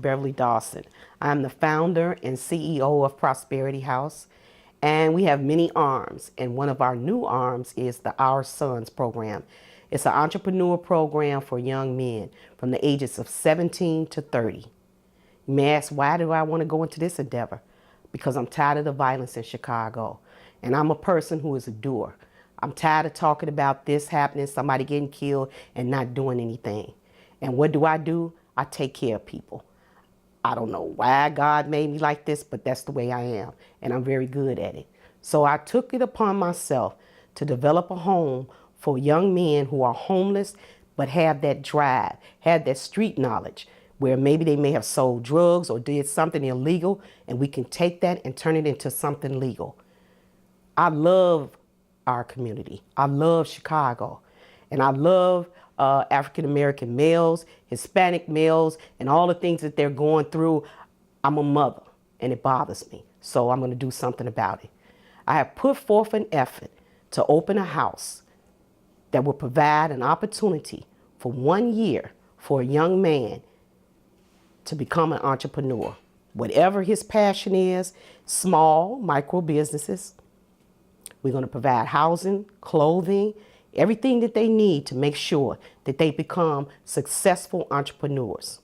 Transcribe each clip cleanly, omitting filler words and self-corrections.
Beverly Dawson. I'm the founder and CEO of Prosperity House, and we have many arms, and one of our new arms is the Our Sons program. It's an entrepreneur program for young men from the ages of 17 to 30. You may ask, why do I want to go into this endeavor? Because I'm tired of the violence in Chicago, and I'm a person who is a doer. I'm tired of talking about this happening, somebody getting killed, and not doing anything. And what do? I take care of people. I don't know why God made me like this, but that's the way I am, and I'm very good at it. So I took it upon myself to develop a home for young men who are homeless but have that drive, have that street knowledge, where maybe they may have sold drugs or did something illegal, and we can take that and turn it into something legal. I love our community. I love Chicago, and I love African-American males, Hispanic males, and all the things that they're going through. I'm a mother, and it bothers me, so I'm going to do something about it. I have put forth an effort to open a house that will provide an opportunity for 1 year for a young man to become an entrepreneur. Whatever his passion is, small, micro businesses. We're going to provide housing, clothing, everything that they need to make sure that they become successful entrepreneurs.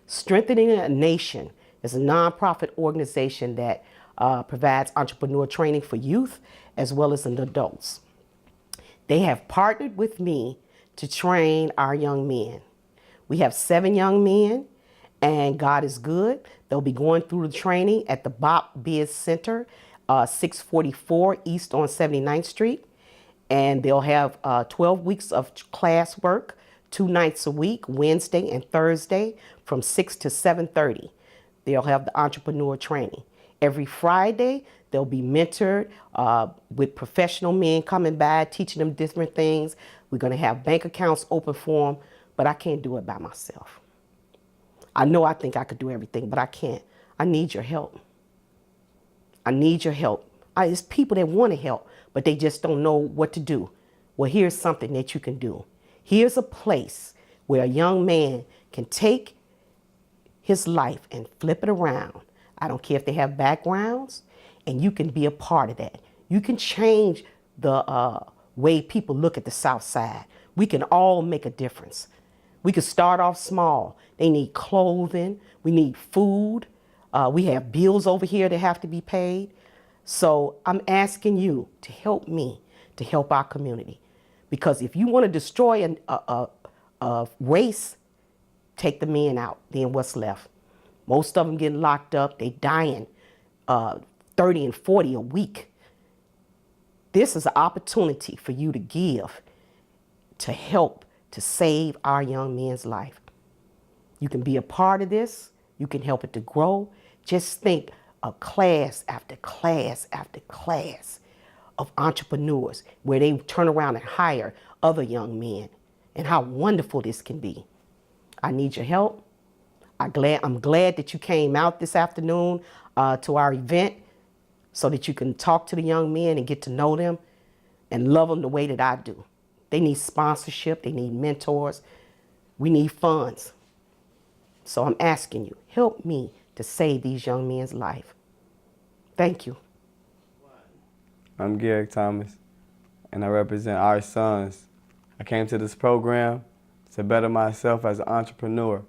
Strengthening a Nation is a nonprofit organization that provides entrepreneur training for youth as well as in adults. They have partnered with me to train our young men. We have 7 young men, and God is good. They'll be going through the training at the Bop Biz Center, 644 East on 79th Street. And they'll have 12 weeks of class work, 2 nights a week, Wednesday and Thursday from 6 to 7:30. They'll have the entrepreneur training. Every Friday, they'll be mentored with professional men coming by, teaching them different things. We're going to have bank accounts open for them, but I can't do it by myself. I know I think I could do everything, but I can't. I need your help. I need your help. It's people that want to help, but they just don't know what to do. Well, here's something that you can do. Here's a place where a young man can take his life and flip it around. I don't care if they have backgrounds, and you can be a part of that. You can change the way people look at the South Side. We can all make a difference. We can start off small. They need clothing. We need food. We have bills over here that have to be paid. So I'm asking you to help me to help our community. Because if you want to destroy a race, take the men out, then what's left? Most of them getting locked up. They dying 30 and 40 a week. This is an opportunity for you to give, to help, to save our young men's life. You can be a part of this. You can help it to grow. Just think of class after class after class of entrepreneurs where they turn around and hire other young men, and how wonderful this can be. I need your help. I'm glad that you came out this afternoon to our event so that you can talk to the young men and get to know them and love them the way that I do. They need sponsorship. They need mentors. We need funds. So I'm asking you, help me to save these young men's life. Thank you. I'm Garrick Thomas, and I represent Our Sons. I came to this program to better myself as an entrepreneur.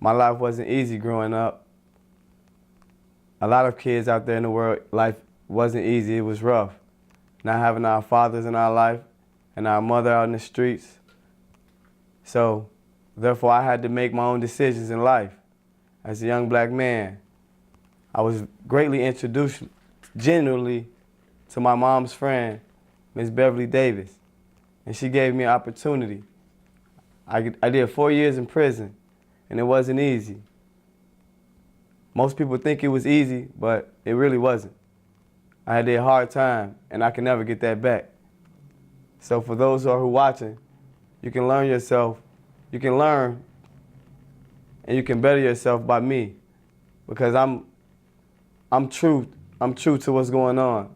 My life wasn't easy growing up. A lot of kids out there in the world, life wasn't easy, it was rough. Not having our fathers in our life and our mother out in the streets. So, therefore, I had to make my own decisions in life. As a young black man, I was greatly introduced genuinely to my mom's friend, Miss Beverly Davis, and she gave me an opportunity. I did 4 years in prison, and it wasn't easy. Most people think it was easy, but it really wasn't. I had a hard time, and I can never get that back. So for those who are watching, you can learn yourself, you can learn, and you can better yourself by me, because I'm true to what's going on,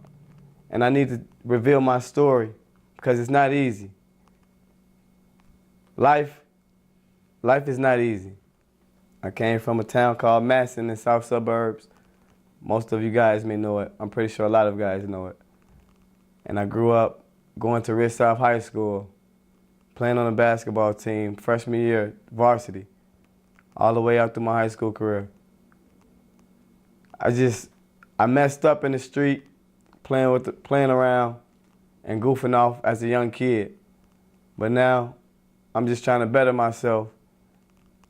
and I need to reveal my story because it's not easy. Life is not easy. I came from a town called Masson in the south suburbs. Most of you guys may know it. I'm pretty sure a lot of guys know it. And I grew up going to Ridge South High School, playing on the basketball team, freshman year, varsity, all the way up through my high school career. I messed up in the street, playing around and goofing off as a young kid. But now, I'm just trying to better myself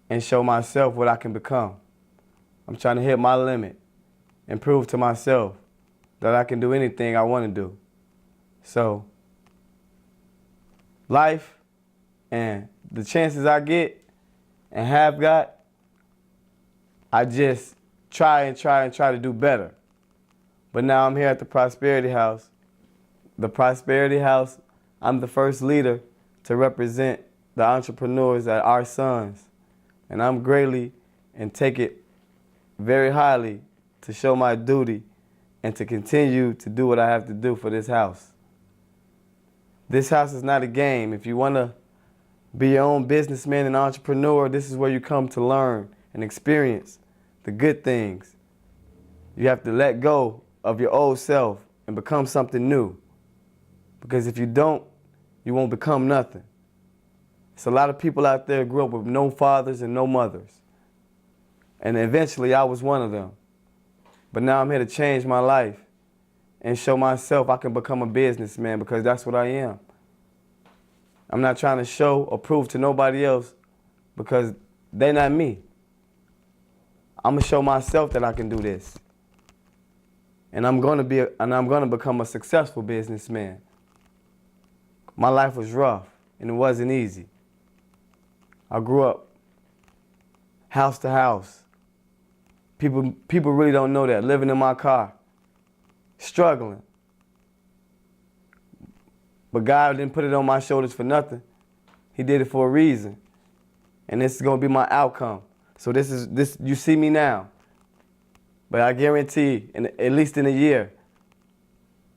and show myself what I can become. I'm trying to hit my limit and prove to myself that I can do anything I want to do. So, life and the chances I get and have got, I just try to do better. But now I'm here at the Prosperity House. The Prosperity House, I'm the first leader to represent the entrepreneurs at Our Sons. And I'm greatly and take it very highly to show my duty and to continue to do what I have to do for this house. This house is not a game. If you want to be your own businessman and entrepreneur, this is where you come to learn and experience the good things. You have to let go of your old self and become something new. Because if you don't, you won't become nothing. There's a lot of people out there who grew up with no fathers and no mothers. And eventually I was one of them. But now I'm here to change my life and show myself I can become a businessman, because that's what I am. I'm not trying to show or prove to nobody else because they're not me. I'm gonna show myself that I can do this. And I'm gonna become a successful businessman. My life was rough and it wasn't easy. I grew up house to house. People really don't know that. Living in my car, struggling. But God didn't put it on my shoulders for nothing. He did it for a reason. And this is gonna be my outcome. So this you see me now. But I guarantee, at least in a year,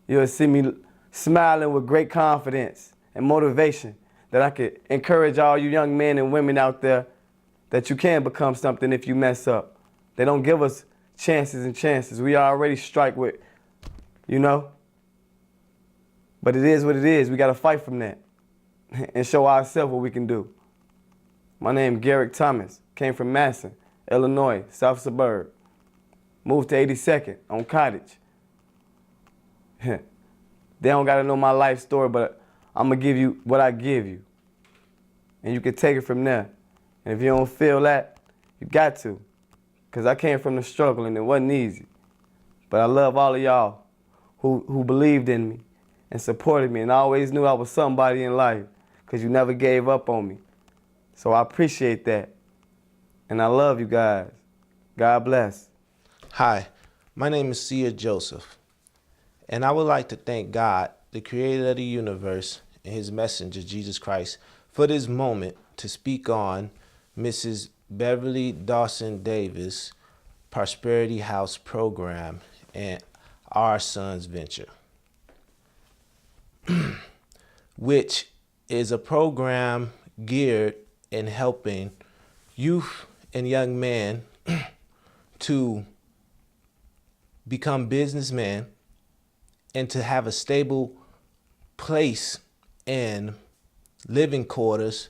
you'll see me smiling with great confidence and motivation that I could encourage all you young men and women out there that you can become something if you mess up. They don't give us chances and chances. We already strike with, you know? But it is what it is. We got to fight from that and show ourselves what we can do. My name is Garrick Thomas. Came from Masson, Illinois, south suburb. Moved to 82nd on Cottage. They don't got to know my life story, but I'm going to give you what I give you. And you can take it from there. And if you don't feel that, you got to. Because I came from the struggle and it wasn't easy. But I love all of y'all who believed in me and supported me and always knew I was somebody in life, because you never gave up on me. So I appreciate that. And I love you guys. God bless. Hi, my name is Sia Joseph, and I would like to thank God, the creator of the universe, and his messenger, Jesus Christ, for this moment to speak on Mrs. Beverly Dawson Davis Prosperity House program and Our Sons venture, which is a program geared in helping youth and young men to become businessmen and to have a stable place and living quarters,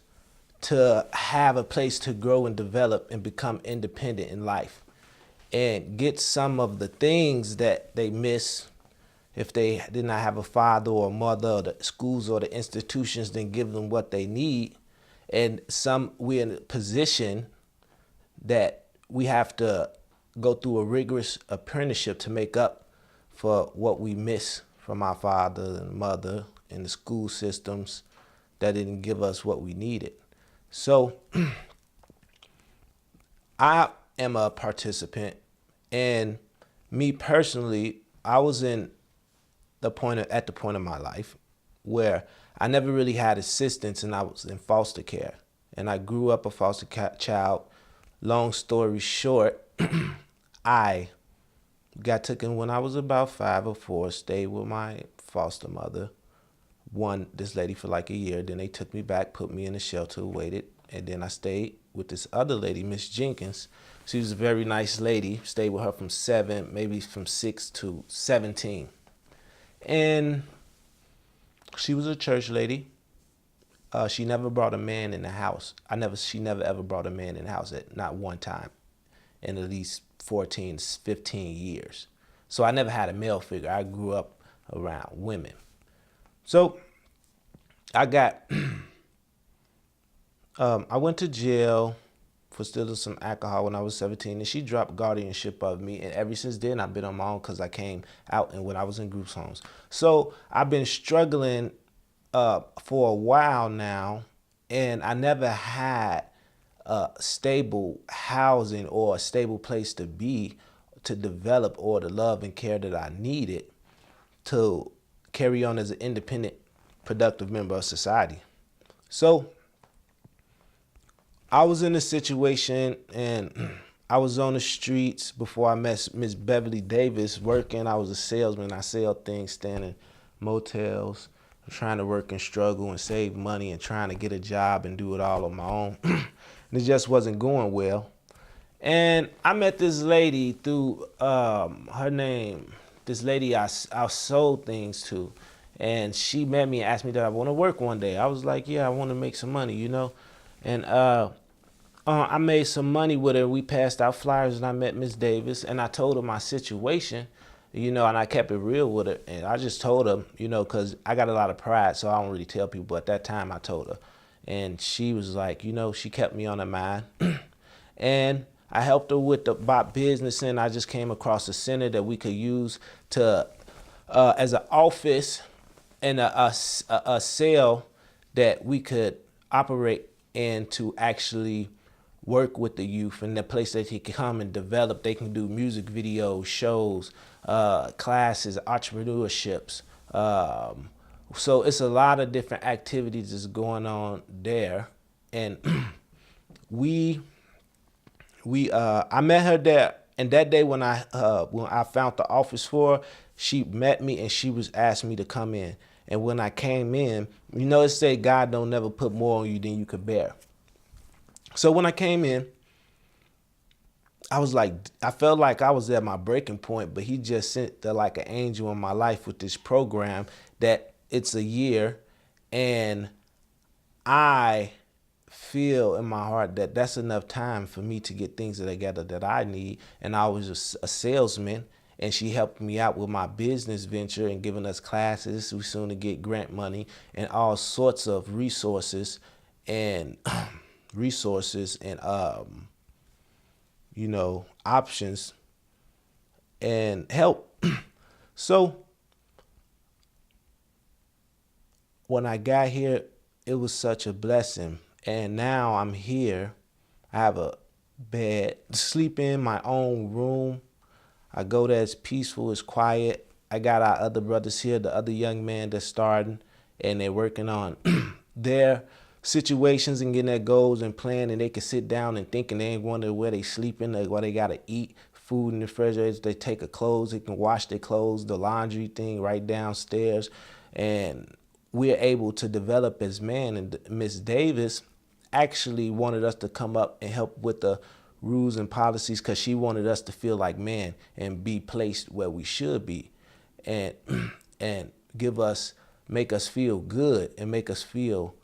to have a place to grow and develop and become independent in life and get some of the things that they miss if they did not have a father or a mother, or the schools or the institutions didn't give them what they need. And we're in a position that we have to go through a rigorous apprenticeship to make up for what we miss from our father and mother and the school systems that didn't give us what we needed. So I am a participant, and me personally, I was at the point of my life where I never really had assistance, and I was in foster care. And I grew up a foster child. Long story short, I got taken when I was about 5 or 4, stayed with my foster mother, this lady for like a year. Then they took me back, put me in a shelter, waited, and then I stayed with this other lady, Miss Jenkins. She was a very nice lady. Stayed with her from 7, maybe from 6 to 17. And she was a church lady. She never brought a man in the house. She never ever brought a man in the house at not one time in at least 14, 15 years. So I never had a male figure. I grew up around women. So I got, I went to jail for stealing some alcohol when I was 17, and she dropped guardianship of me. And ever since then, I've been on my own because I came out and when I was in groups homes. So I've been struggling for a while now, and I never had stable housing or a stable place to be, to develop, or the love and care that I needed to carry on as an independent, productive member of society. So I was in a situation, and I was on the streets before I met Miss Beverly Davis working. I was a salesman. I sell things, standing in motels, trying to work and struggle and save money and trying to get a job and do it all on my own. And it just wasn't going well. And I met this lady through her name, this lady I sold things to. And she met me and asked me that I want to work one day. I was like, yeah, I want to make some money, you know. And I made some money with her. We passed out flyers and I met Miss Davis and I told her my situation, you know, and I kept it real with her. And I just told her, you know, because I got a lot of pride, so I don't really tell people. But at that time I told her. And she was like, you know, she kept me on her mind. And I helped her with about business, and I just came across a center that we could use to as an office and a cell that we could operate in to actually work with the youth, and the place that he can come and develop. They can do music videos, shows, classes, entrepreneurships. So it's a lot of different activities that's going on there. And I met her there, and that day when I found the office for her, she met me and she was asking me to come in. And when I came in, you know, it say God don't never put more on you than you could bear. So when I came in, I felt like I was at my breaking point, but he just sent like an angel in my life with this program that it's a year, and I feel in my heart that that's enough time for me to get things together that I need. And I was a salesman, and she helped me out with my business venture and giving us classes. We soon to get grant money and all sorts of resources and you know, options and help. So when I got here, it was such a blessing. And now I'm here. I have a bed, sleep in my own room. I go there, it's peaceful, it's quiet. I got our other brothers here, the other young man that's starting, and they're working on their situations and getting their goals and plan, and they can sit down and think, and they ain't wondering where they sleeping, where they gotta eat, food in the refrigerator. They take a clothes, they can wash their clothes, the laundry thing right downstairs. And we're able to develop as men. And Miss Davis actually wanted us to come up and help with the rules and policies, because she wanted us to feel like men and be placed where we should be, and make us feel good and make us feel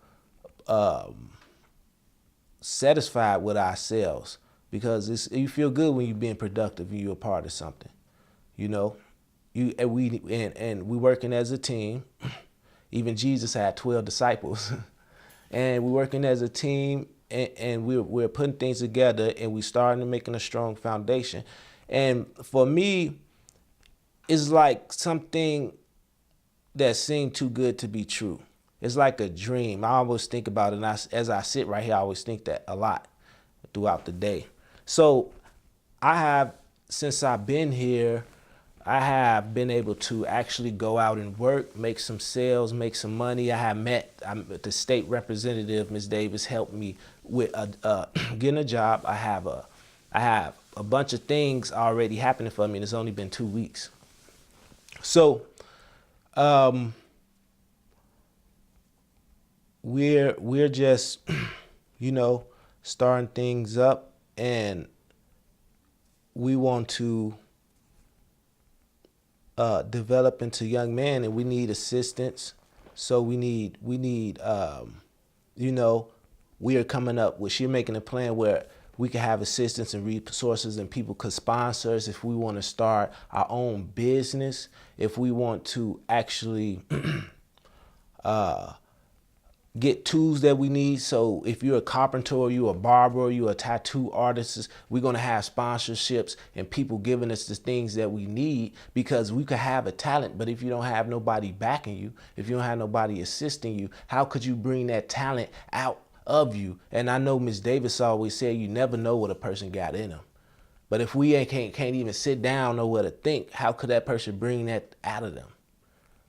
satisfied with ourselves, because you feel good when you're being productive and you're a part of something, you know. We working as a team. Even Jesus had 12 disciples. And we're working as a team, and we're putting things together, and we're starting to making a strong foundation. And for me, it's like something that seemed too good to be true. It's like a dream. I always think about it, and as I sit right here, I always think that a lot throughout the day. So since I've been here, I have been able to actually go out and work, make some sales, make some money. I'm the state representative, Ms. Davis, helped me with getting a job. I have a bunch of things already happening for me, and it's only been 2 weeks. So we're just, you know, starting things up, and we want to develop into young men, and we need assistance. So we need you know, we are coming up with, she's making a plan where we can have assistance and resources, and people could sponsor us if we want to start our own business, if we want to actually get tools that we need. So if you're a carpenter, or you're a barber, or you're a tattoo artist, we're going to have sponsorships and people giving us the things that we need, because we could have a talent, but if you don't have nobody backing you, if you don't have nobody assisting you, how could you bring that talent out of you? And I know Ms. Davis always said you never know what a person got in them. But if we can't even sit down, know what to think, how could that person bring that out of them?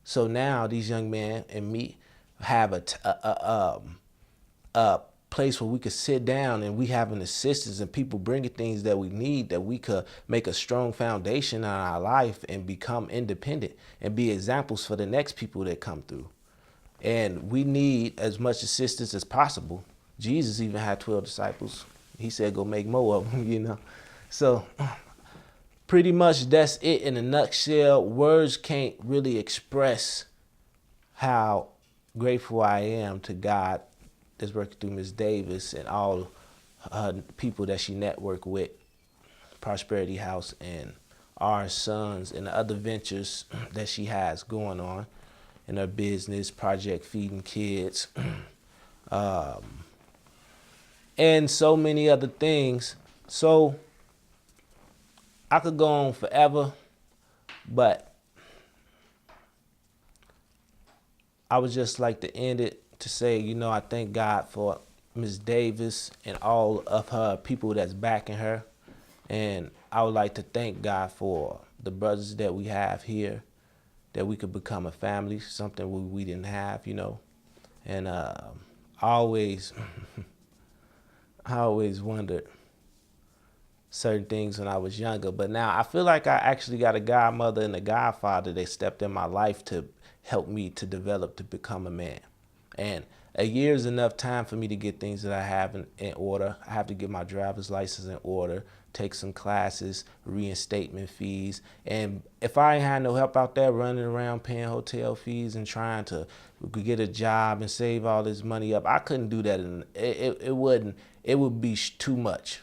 So now these young men and me have a place where we could sit down, and we have an assistance, and people bringing things that we need, that we could make a strong foundation in our life and become independent and be examples for the next people that come through. And we need as much assistance as possible. Jesus even had 12 disciples. He said, go make more of them, you know. So pretty much that's it in a nutshell. Words can't really express how grateful I am to God that's working through Ms. Davis and all people that she networked with, Prosperity House and Our Sons, and the other ventures that she has going on in her business, Project Feeding Kids, and so many other things. So I could go on forever, but I would just like to end it to say, you know, I thank God for Ms. Davis and all of her people that's backing her. And I would like to thank God for the brothers that we have here, that we could become a family, something we didn't have, you know. And I always wondered certain things when I was younger, but now I feel like I actually got a godmother and a godfather that stepped in my life to help me to develop to become a man. And a year is enough time for me to get things that I have in order. I have to get my driver's license in order, take some classes, reinstatement fees. And if I ain't had no help out there running around paying hotel fees and trying to get a job and save all this money up, I couldn't do that. And it would be too much.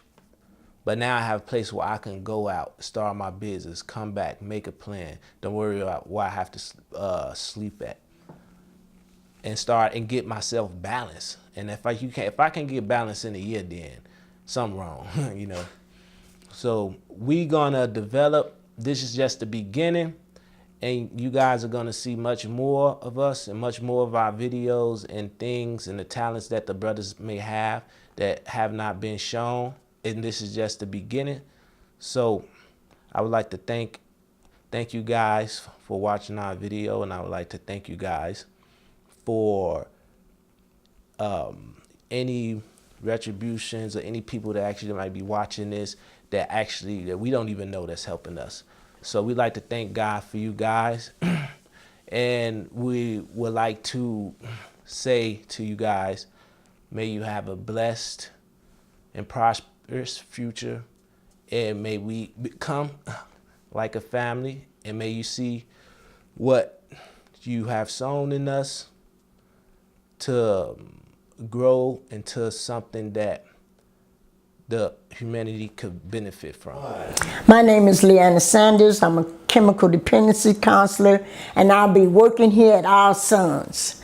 But now I have a place where I can go out, start my business, come back, make a plan. Don't worry about where I have to sleep at, and start and get myself balanced. And if I can get balance in a year, then something wrong, you know. So we gonna develop. This is just the beginning, and you guys are gonna see much more of us and much more of our videos and things and the talents that the brothers may have that have not been shown. And this is just the beginning. So I would like to thank you guys for watching our video, and I would like to thank you guys for any retributions or any people that actually might be watching this that we don't even know that's helping us. So we'd like to thank God for you guys. And we would like to say to you guys, may you have a blessed and prosperous future, and may we become like a family, and may you see what you have sown in us to grow into something that the humanity could benefit from. My name is Leanna Sanders. I'm a chemical dependency counselor, and I'll be working here at Our Sons.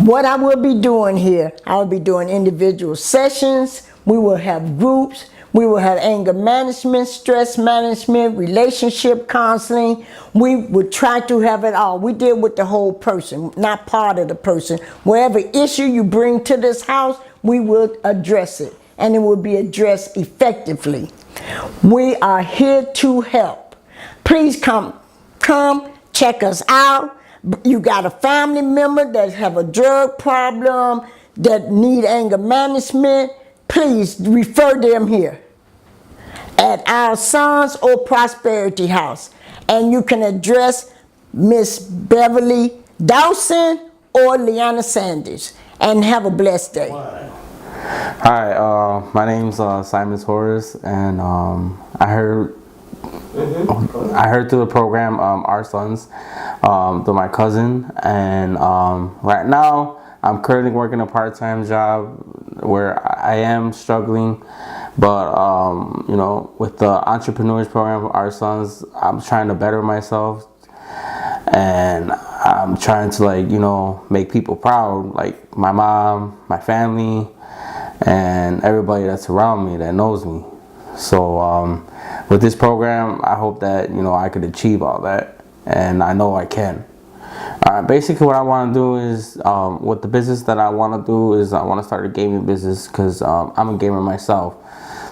What I will be doing here, I'll be doing individual sessions. We will have groups. We will have anger management, stress management, relationship counseling. We would try to have it all. We deal with the whole person, not part of the person. Whatever issue you bring to this house, we will address it, and it will be addressed effectively. We are here to help. Please come check us out. You got a family member that have a drug problem, that need anger management, please refer them here at Our Sons or Prosperity House. And you can address Miss Beverly Dawson or Leanna Sanders. And have a blessed day. Hi, my name's Simon Torres, and I heard through the program Our Sons through my cousin, and right now I'm currently working a part-time job where I am struggling, but you know, with the entrepreneurs program Our Sons, I'm trying to better myself, and I'm trying to, like, you know, make people proud, like my mom, my family, and everybody that's around me that knows me. So with this program, I hope that, you know, I could achieve all that, and I know I can. Basically what I want to do is, with the business that I want to do is I want to start a gaming business, because I'm a gamer myself.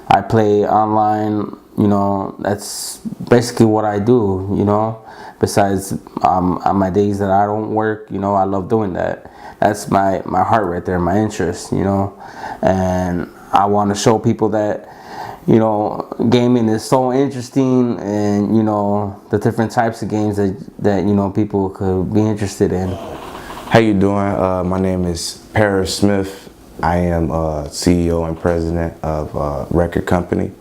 I play online, you know, that's basically what I do, you know. Besides on my days that I don't work, you know, I love doing that. That's my heart right there, my interest, you know. And I want to show people that, you know, gaming is so interesting, and, you know, the different types of games that you know, people could be interested in. How you doing? My name is Paris Smith. I am CEO and president of a record company.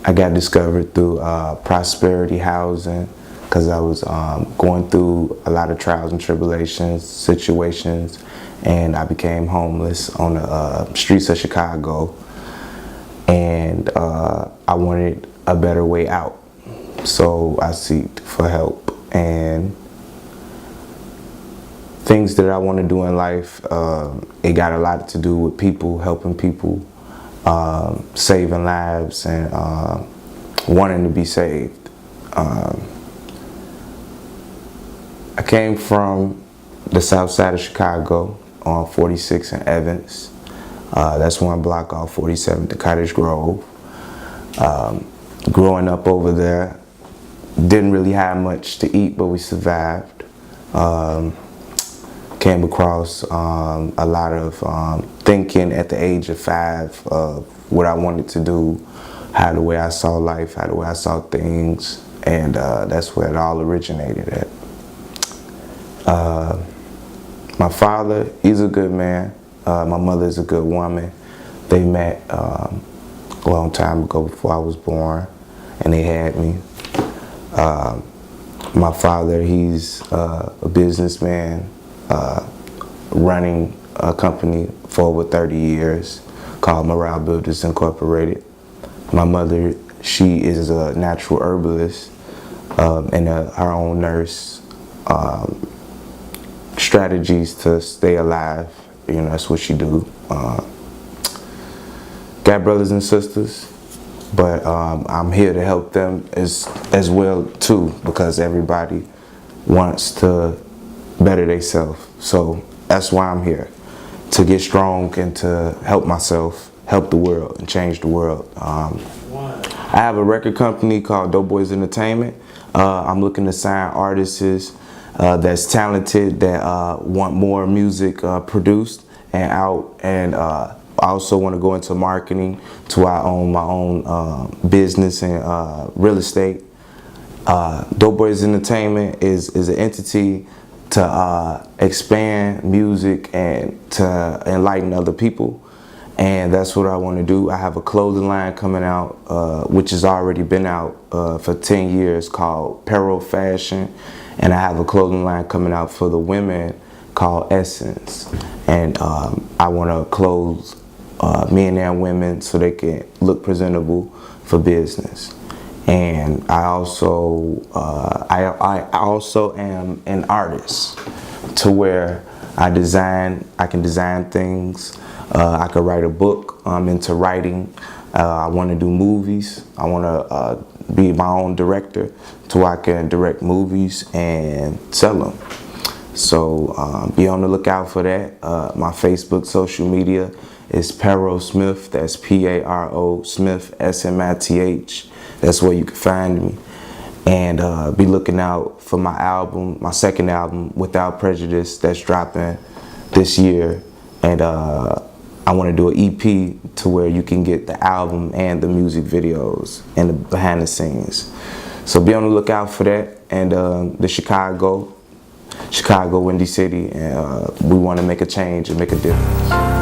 I got discovered through Prosperity Housing, because I was going through a lot of trials and tribulations, situations, and I became homeless on the streets of Chicago, and I wanted a better way out. So I sought for help, and things that I want to do in life, it got a lot to do with people, helping people, saving lives, and wanting to be saved. I came from the south side of Chicago on 46 and Evans. That's one block off 47th to Cottage Grove. Growing up over there, didn't really have much to eat, but we survived. Came across a lot of thinking at the age of 5 of what I wanted to do, how the way I saw life, how the way I saw things, and that's where it all originated at. My father, he's a good man. My mother's a good woman. They met a long time ago before I was born, and they had me. My father, he's a businessman, running a company for over 30 years called Morale Builders Incorporated. My mother, she is a natural herbalist and her own nurse. Strategies to stay alive, you know, that's what she do. Got brothers and sisters, but I'm here to help them as well too, because everybody wants to better themselves. So that's why I'm here, to get strong and to help myself, help the world, and change the world. I have a record company called Dope Boys Entertainment. I'm looking to sign artists that's talented, that want more music produced and out, and I also want to go into marketing, to where I own my own business and real estate. Dope Boys Entertainment is an entity to expand music and to enlighten other people, and that's what I want to do. I have a clothing line coming out, which has already been out for 10 years, called Peril Fashion, and I have a clothing line coming out for the women called Essence, and I want to clothe men and women so they can look presentable for business. And I also am an artist, to where I can design things. I could write a book. I'm into writing. I want to do movies. I want to be my own director, to where I can direct movies and sell them. So be on the lookout for that. My Facebook, social media is Paro Smith. That's P-A-R-O Smith, S-M-I-T-H. That's where you can find me. And be looking out for my album, my second album, Without Prejudice, that's dropping this year. And I want to do an EP to where you can get the album and the music videos and the behind the scenes. So be on the lookout for that. And the Chicago, Windy City, and we want to make a change and make a difference.